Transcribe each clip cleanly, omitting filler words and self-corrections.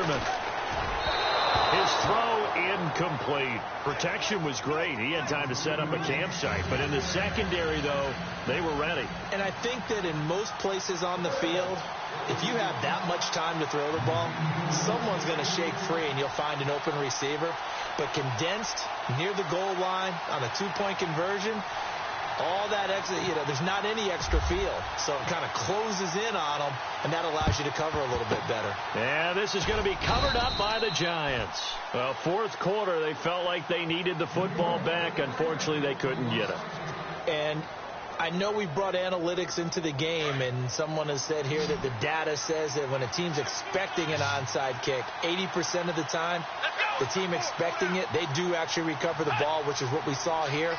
Peterman. His throw incomplete. Protection was great. He had time to set up a campsite. But in the secondary, though, they were ready. And I think that in most places on the field, if you have that much time to throw the ball, someone's going to shake free and you'll find an open receiver. But condensed near the goal line on a two-point conversion, all that extra, there's not any extra field. So it kind of closes in on them, and that allows you to cover a little bit better. Yeah, this is going to be covered up by the Giants. Well, fourth quarter, they felt like they needed the football back. Unfortunately, they couldn't get it. And I know we brought analytics into the game, and someone has said here that the data says that when a team's expecting an onside kick, 80% of the time, the team expecting it, they do actually recover the ball, which is what we saw here.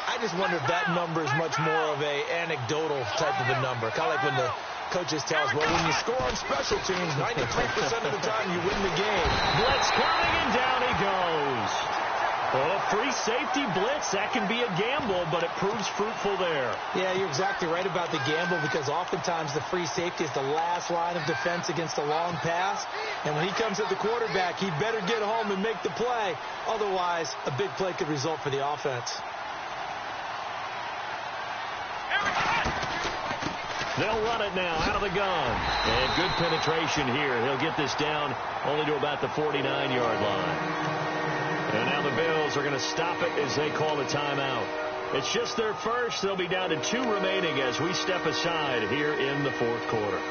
I just wonder if that number is much more of a anecdotal type of a number. Kind of like when the coaches tell us, well, when you score on special teams, 93% of the time you win the game. Blitz coming, and down he goes. Oh, free safety blitz. That can be a gamble, but it proves fruitful there. Yeah, you're exactly right about the gamble, because oftentimes the free safety is the last line of defense against a long pass. And when he comes at the quarterback, he better get home and make the play. Otherwise, a big play could result for the offense. They'll run it now out of the gun. And good penetration here. He'll get this down only to about the 49-yard line. And now the Bills are going to stop it as they call a timeout. It's just their first. They'll be down to 2 remaining as we step aside here in the fourth quarter.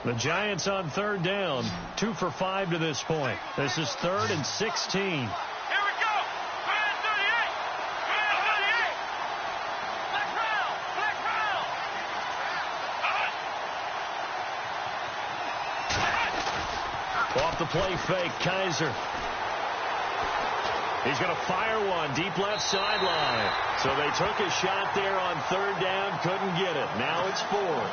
The Giants on third down, 2 for 5 to this point. This is 3rd and 16. Here we go. 38. 38. Black round. Black round. Off the play fake, Kaiser. He's going to fire one deep left sideline. So they took a shot there on third down, couldn't get it. Now it's 4th.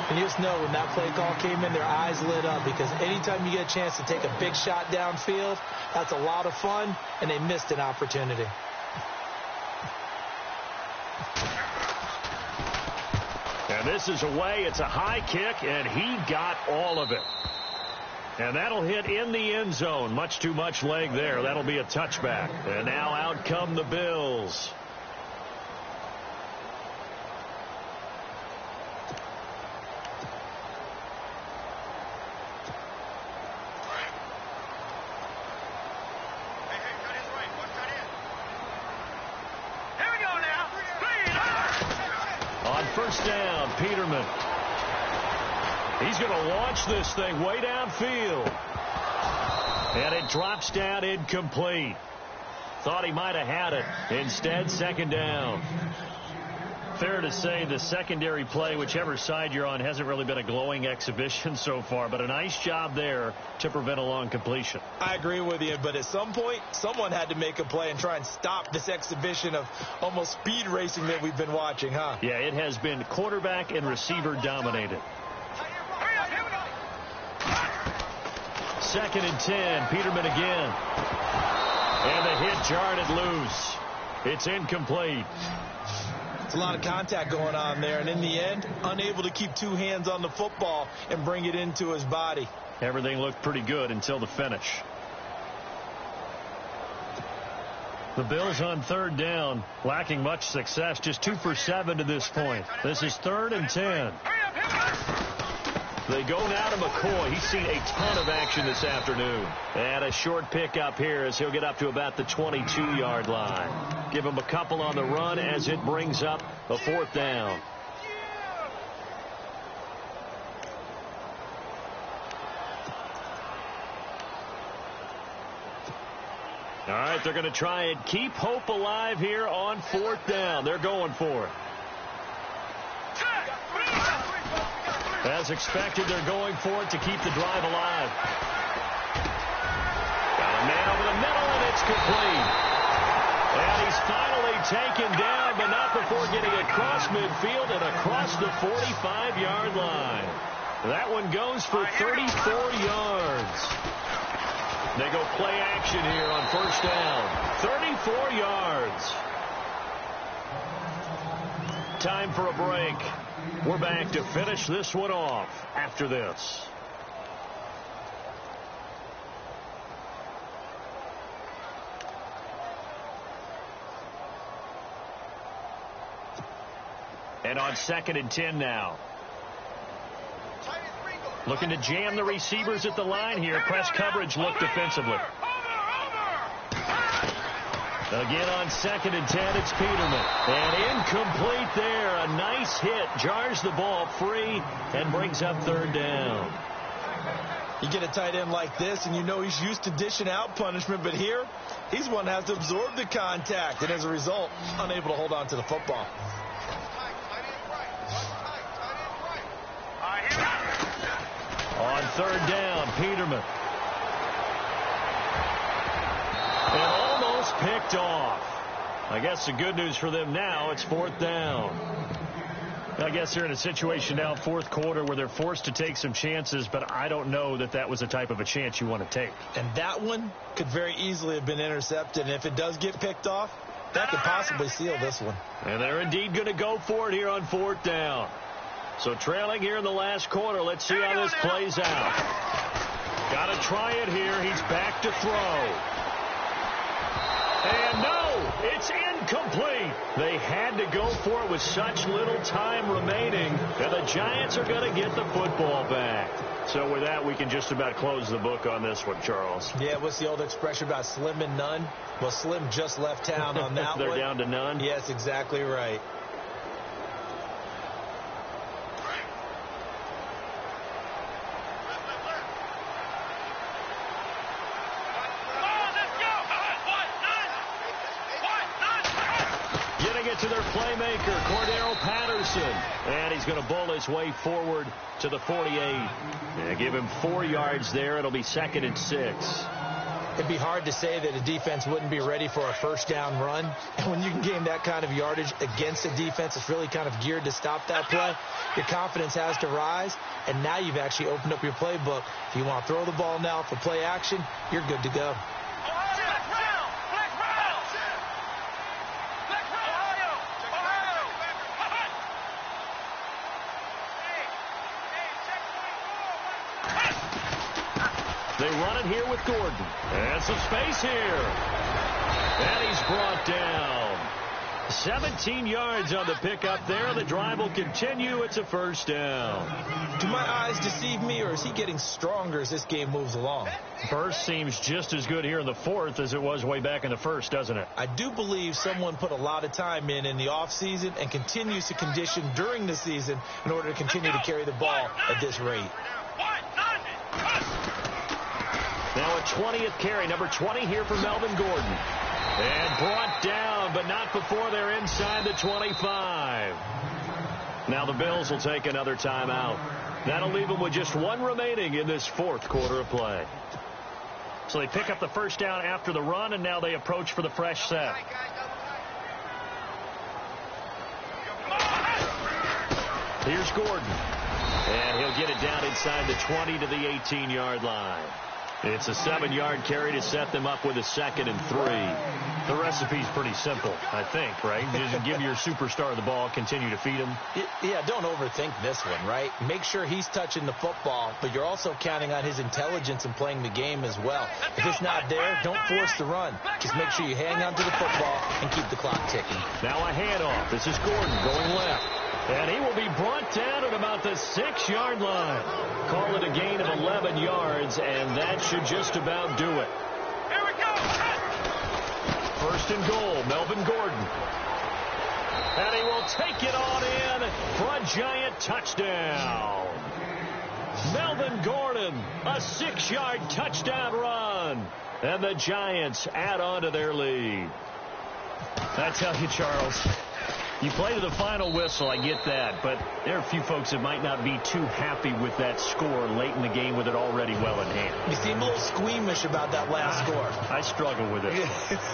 And you just know when that play call came in, their eyes lit up, because anytime you get a chance to take a big shot downfield, that's a lot of fun, and they missed an opportunity. And this is away. It's a high kick, and he got all of it. And that'll hit in the end zone. Much too much leg there. That'll be a touchback. And now out come the Bills. First down, Peterman. He's going to launch this thing way downfield. And it drops down incomplete. Thought he might have had it. Instead, second down. Fair to say the secondary play, whichever side you're on, hasn't really been a glowing exhibition so far, but a nice job there to prevent a long completion. I agree with you, but at some point, someone had to make a play and try and stop this exhibition of almost speed racing that we've been watching, huh? Yeah, it has been quarterback and receiver dominated. 2nd and 10, Peterman again. And the hit jarred it loose. It's incomplete. A lot of contact going on there, and in the end, unable to keep 2 hands on the football and bring it into his body. Everything looked pretty good until the finish. The Bills on third down, lacking much success, just 2 for 7 to this point. This is 3rd and 10. They go now to McCoy. He's seen a ton of action this afternoon. And a short pickup here as he'll get up to about the 22-yard line. Give him a couple on the run as it brings up a 4th down. All right, they're going to try and keep hope alive here on 4th down. They're going for it. As expected, they're going for it to keep the drive alive. Got a man over the middle, and it's complete. And he's finally taken down, but not before getting across midfield and across the 45-yard line. That one goes for 34 yards. They go play action here on first down. 34 yards. Time for a break. We're back to finish this one off after this. And on 2nd and 10 now. Looking to jam the receivers at the line here. Press coverage look defensively. Again on 2nd and 10, it's Peterman. And incomplete there. A nice hit. Jars the ball free and brings up 3rd down. You get a tight end like this, and you know he's used to dishing out punishment. But here, he's one that has to absorb the contact. And as a result, unable to hold on to the football. On 3rd down, Peterman. And almost picked off. I guess the good news for them now, it's 4th down. I guess they're in a situation now, 4th quarter, where they're forced to take some chances, but I don't know that that was the type of a chance you want to take. And that one could very easily have been intercepted. And if it does get picked off, that could possibly seal this one. And they're indeed going to go for it here on 4th down. So trailing here in the last quarter. Let's see how this plays out. Got to try it here. He's back to throw. And no, it's incomplete. They had to go for it with such little time remaining. And the Giants are going to get the football back. So with that, we can just about close the book on this one, Charles. Yeah, what's the old expression about slim and none? Well, Slim just left town on that They're one. down to none? Yes, exactly right. To their playmaker, Cordero Patterson. And he's going to bowl his way forward to the 48. And give him 4 yards there. It'll be 2nd and 6. It'd be hard to say that a defense wouldn't be ready for a first down run. And when you can gain that kind of yardage against a defense that's really kind of geared to stop that play, your confidence has to rise. And now you've actually opened up your playbook. If you want to throw the ball now for play action, you're good to go. They run it here with Gordon. And some space here. And he's brought down. 17 yards on the pickup there. The drive will continue. It's a first down. Do my eyes deceive me, or is he getting stronger as this game moves along? First seems just as good here in the 4th as it was way back in the 1st, doesn't it? I do believe someone put a lot of time in the offseason and continues to condition during the season in order to continue to carry the ball at this rate. Now a 20th carry, number 20 here for Melvin Gordon. And brought down, but not before they're inside the 25. Now the Bills will take another timeout. That'll leave them with just 1 remaining in this 4th quarter of play. So they pick up the first down after the run, and now they approach for the fresh set. Here's Gordon. And he'll get it down inside the 20 to the 18-yard line. It's a 7-yard carry to set them up with a 2nd and 3. The recipe's pretty simple, I think, right? Just give your superstar the ball, continue to feed him. Yeah, don't overthink this one, right? Make sure he's touching the football, but you're also counting on his intelligence in playing the game as well. If it's not there, don't force the run. Just make sure you hang on to the football and keep the clock ticking. Now a handoff. This is Gordon going left. And he will be brought down at about the 6-yard line. Call it a gain of 11 yards, and that should just about do it. Here we go. 1st and goal, Melvin Gordon. And he will take it on in for a giant touchdown. Melvin Gordon, a 6-yard touchdown run. And the Giants add on to their lead. I tell you, Charles, you play to the final whistle, I get that, but there are a few folks that might not be too happy with that score late in the game with it already well in hand. You seem a little squeamish about that last score. I struggle with it.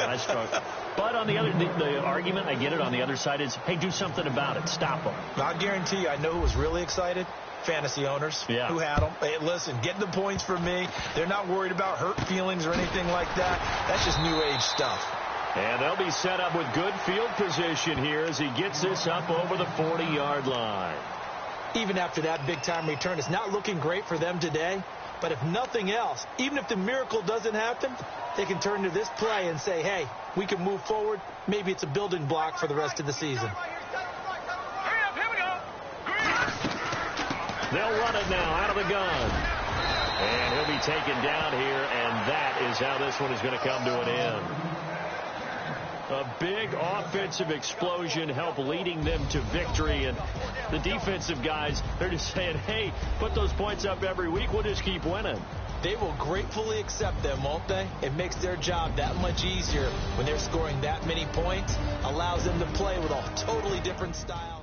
I struggle. But on the other, the argument, I get it, on the other side is, hey, do something about it. Stop them. I'll guarantee you, I know who was really excited. fantasy owners Yeah. who had them. Hey, listen, get the points for me. They're not worried about hurt feelings or anything like that. That's just new age stuff. And they'll be set up with good field position here as he gets this up over the 40-yard line. Even after that big-time return, it's not looking great for them today. But if nothing else, even if the miracle doesn't happen, they can turn to this play and say, hey, we can move forward. Maybe it's a building block for the rest of the season. Hurry up, here we go. They'll run it now out of the gun. And he'll be taken down here, and that is how this one is going to come to an end. A big offensive explosion helped leading them to victory. And the defensive guys, they're just saying, hey, put those points up every week. We'll just keep winning. They will gratefully accept them, won't they? It makes their job that much easier when they're scoring that many points. Allows them to play with a totally different style.